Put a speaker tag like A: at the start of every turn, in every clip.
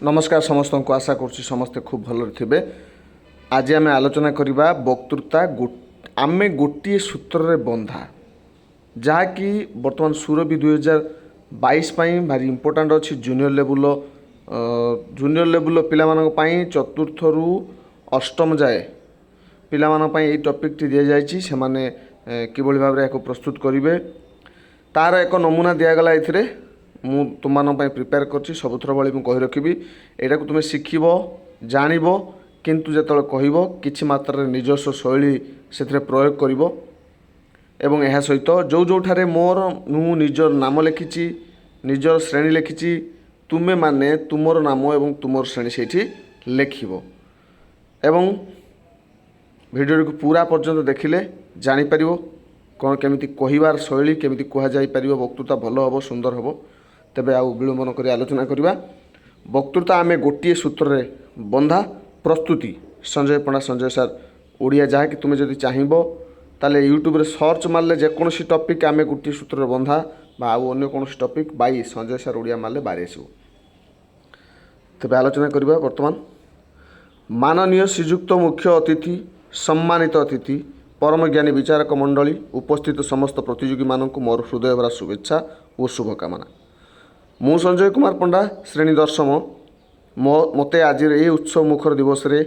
A: नमस्कार समस्त को आशा करुँच समस्ते खूब भल थे। आज आम आलोचना करवा वक्तृता आमे गोटे सूत्र बंधा जहाँकि बर्तमान सुरभि 2022 भारी इंपोर्टाट अच्छी जूनियर लेवल पाई चतुर्थ रु अष्टम जाए पाई टॉपिक टी दि जाइए से किभली भाव में प्रस्तुत करेंगे तार एक नमूना दिगला ये मु तुम प्रिपेयर कर सबुथर भाई मुझे कही रखी यहाँ तुम्हें शिखब जान किंतु जो कह कि मात्रा निजस्व शैली से प्रयोग कर एवं यह सहित जो जो ठारे मोर मु निजर नाम लिखी निजर श्रेणी लिखी तुमे माने तुमर नाम एवं तुमर श्रेणी से लिखब एवं भिडियो को पूरा पर्यंत देखिले जापर कौन केमिति कहबार शैली केमिति कहुपर वक्तृता भल हम सुंदर हम तेबे आउ विलंबन कर आलोचना करवा वक्तृता आमे गोटे सूत्र बंधा प्रस्तुति संजय पंडा संजय सार ओडिया जहाँकि तुम्हें जदि चाहब ताले यूट्यूब रे सर्च मारे जेकोसी टॉपिक आमे गोटे सूत्र बंधा बा आउ अन्य कौन टॉपिक बाई संजय सार ओडिया मारे बाहरी आसो। तेबे आलोचना करवा वर्तमान माननीय श्रीजुक्त मुख्य अतिथि सम्मानित अतिथि परम ज्ञानी विचारक मंडली उपस्थित समस्त प्रतियोगी मानक मोर हृदय भरा शुभेच्छा और शुभकामना। मु संजय कुमार पंडा श्रेणी दशम मते आज ये उत्सव मुखर दिवस रे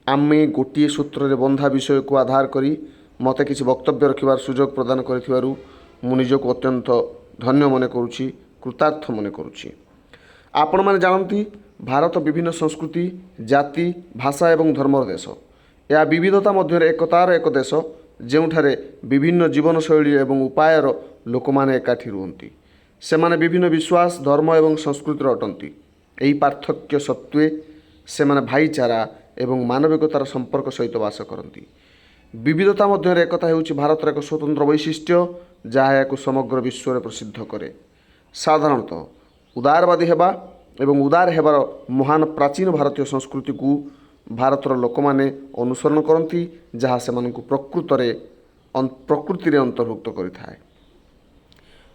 A: आमे गोटे सूत्र रे बंधा विषय को आधार करी मते किसी वक्तव्य रखिबार सुजोग प्रदान करिथिबारु मु निजको अत्यंत धन्य मने करुछि कृतार्थ मने करुछि। आपण माने जानती भारत विभिन्न संस्कृति जाति भाषा एवं धर्मर देश या विविधता मध्य एकतार एक देश जोठारे विभिन्न जीवन शैली एवं उपायर लोक माने एकाठी रुहंती सेमाने विभिन्न विश्वास धर्म एवं संस्कृतिर अटंती यही पार्थक्य सत्वे सेमाने भाईचारा एवं मानविकतार संपर्क सहित वास करती विविधता मध्य एकता हेउछि भारतर एक स्वतंत्र वैशिष्ट्य जहाँ या समग्र विश्व में प्रसिद्ध करे। साधारणतः उदारवादी हेबा एवं उदार हेबार महान प्राचीन भारतीय संस्कृति को भारतर लोक माने अनुसरण करती जहाँ से प्रकृति रे अंतर्भुक्त करिथाए।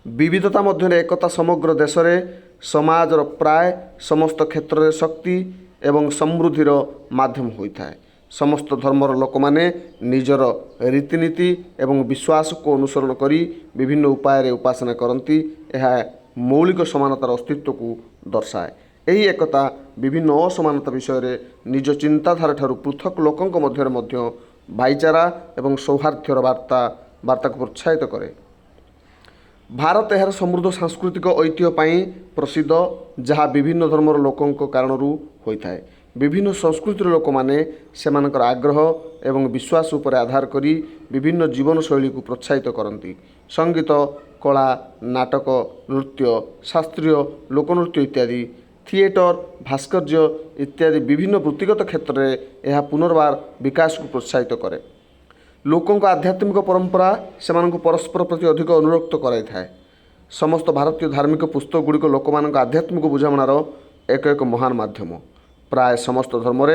A: विविधता मध्य एकता समग्र देश में समाजर प्राय समस्त क्षेत्र में शक्ति एवं समृद्धिर माध्यम होता है। समस्त धर्मर लोक माने निजर रीतिनीति एवं विश्वास को अनुसरण करी विभिन्न उपाय उपासना करती यह मौलिक समानतार अस्तित्व को दर्शाए। यही एकता विभिन्न असमानता विषय रे निज चिंताधारा ठारू पृथक लोकंक मध्य भाईचारा एवं सौहार्द्यर वार्ता को प्रोत्साहित करे। भारत यार समृद्ध सांस्कृतिक ऐतिह्य पाई प्रसिद्ध जहाँ विभिन्न धर्मर लोकों कारण होता है। विभिन्न संस्कृतिर लोक माने सेमानकर आग्रह एवं विश्वास उपर आधार करी विभिन्न जीवन शैली को प्रोत्साहित करती। संगीत कला नाटक नृत्य शास्त्रीय लोकनृत्य इत्यादि थिएटर भास्कर्य इत्यादि विभिन्न वृत्तिगत क्षेत्र में यह पुनर्बार विकास को प्रोत्साहित करे। लोकों आध्यात्मिक परंपरा से परस्पर प्रति अधिक अनुरक्त कराई थाए। समस्त भारतीय धार्मिक पुस्तक गुड़िक लोक आध्यात्मिक बुझामणार एक एक महान माध्यम। प्राय समस्त धर्म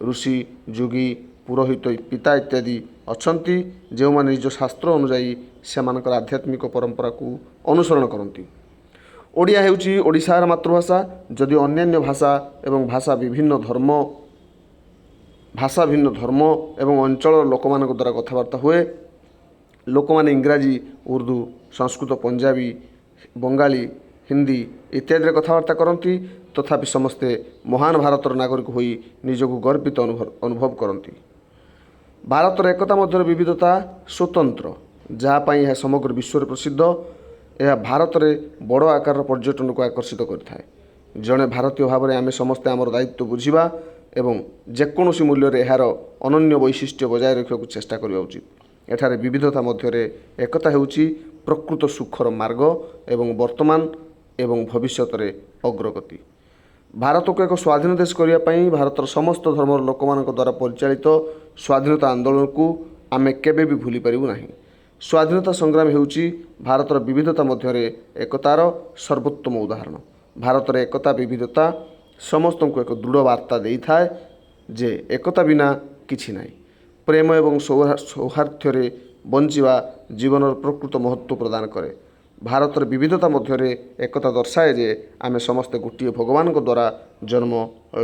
A: ऋषि जोगी पुरोहित पिता इत्यादि अछंती जो माने निज शास्त्र अनुजाई से आध्यात्मिक परंपरा को अनुसरण करती। ओडिया हेउची ओडिशार मातृभाषा जदि अन्यान्य भाषा एवं भाषा भिन्न धर्म एवं अंचल लोक मान द्वारा कथबार्ता हुए। लोक माने इंग्राजी उर्दू संस्कृत पंजाबी बंगाली हिंदी इत्यादि कथबार्ता करती तथापि समस्ते महान भारतर नागरिक होई निजको गर्वित अनुभव करती। भारतर एकता मध्य विविधता स्वतंत्र जहाँपाई यह समग्र विश्व में प्रसिद्ध यह भारत में बड़ आकार पर्यटन को आकर्षित करिथाए। जड़े भारतीय भाव में आम समस्ते आमर दायित्व बुझा एवं जेकोसी मूल्य यार अनन्य वैशिष्ट्य बजाय रखा चेष्टा करवा उचित। एठारे विविधता मध्य एकता हेउची प्रकृत सुखर मार्ग एवं वर्तमान एवं भविष्यत रे अग्रगति। भारत को एक स्वाधीन देश करने भारतर समस्त धर्मर लोक द्वारा परिचालित स्वाधीनता आंदोलन को आमे केबे भी भूली पारिबु नाही। स्वाधीनता संग्राम हेउची भारतर विविधता मध्य एकतार सर्वोत्तम उदाहरण। भारतर एकता विविधता समस्त को एक दृढ़ वार्ता दे थाए जे एकता बिना किछि नाही। प्रेम एवं सौहार्द्य बंचिवा जीवन प्रकृत महत्व प्रदान करे। ଭାରତର ବିବିଧତା ମଧ୍ୟରେ ଏକତା ଦର୍ଶାଏ ଯେ ଆମେ ସମସ୍ତେ ଗୋଟିଏ ଭଗବାନଙ୍କ ଦ୍ୱାରା ଜନ୍ମ,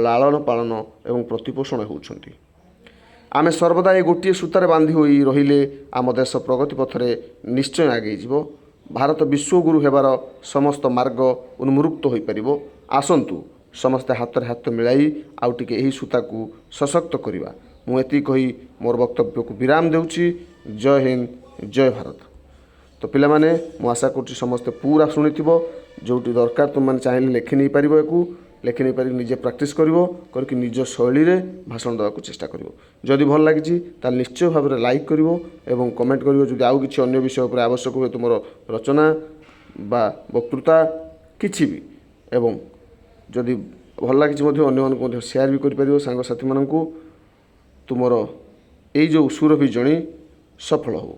A: ଲାଳନ ପାଳନ ଏବଂ ପ୍ରତିପୋଷଣ ହେଉଛନ୍ତି। ଆମେ ସର୍ବଦା ଏ ଗୋଟିଏ ସୂତାରେ ବାନ୍ଧି ହୋଇ ରହିଲେ ଆମ ଦେଶ ପ୍ରଗତି ପଥରେ ନିଶ୍ଚୟ ଆଗେଇଯିବ। ଭାରତ ବିଶ୍ୱଗୁରୁ ହେବାର ସମସ୍ତ ମାର୍ଗ ଉନ୍ମୁକ୍ତ ହୋଇପାରିବ। ଆସନ୍ତୁ ସମସ୍ତେ ହାତରେ ହାତ ମିଳାଇ ଆଉ ଟିକେ ଏହି ସୂତାକୁ ସଶକ୍ତ କରିବା। ମୁଁ ଏତିକି କହି ମୋର ବକ୍ତବ୍ୟକୁ ବିରାମ ଦେଉଛି। ଜୟ ହିନ୍ଦ, ଜୟ ଭାରତ। ତ ପିଲାମାନେ, ମୁଁ ଆଶା କରୁଛି ସମସ୍ତେ ପୁରା ଶୁଣିଥିବ। ଯେଉଁଠି ଦରକାର ତୁମମାନେ ଚାହିଁଲେ ଲେଖି ନେଇପାରିବ, ଏକୁ ଲେଖି ନେଇପାରିକି ନିଜେ ପ୍ରାକ୍ଟିସ୍ କରିକି ନିଜ ଶୈଳୀରେ ଭାଷଣ ଦେବାକୁ ଚେଷ୍ଟା କରିବ। ଯଦି ଭଲ ଲାଗିଛି ତାହେଲେ ନିଶ୍ଚୟ ଭାବରେ ଲାଇକ୍ କରିବ ଏବଂ କମେଣ୍ଟ କରିବ। ଯଦି ଆଉ କିଛି ଅନ୍ୟ ବିଷୟ ଉପରେ ଆବଶ୍ୟକ ହୁଏ, ତୁମର ରଚନା ବା ବକ୍ତୃତା କିଛି ବି, ଏବଂ ଯଦି ଭଲ ଲାଗିଛି ମଧ୍ୟ ଅନ୍ୟମାନଙ୍କୁ ମଧ୍ୟ ସେୟାର ବି କରିପାରିବ ସାଙ୍ଗସାଥିମାନଙ୍କୁ। ତୁମର ଏଇ ଯେଉଁ ସୁରଭି ଜର୍ଣ୍ଣି ସଫଳ ହେଉ।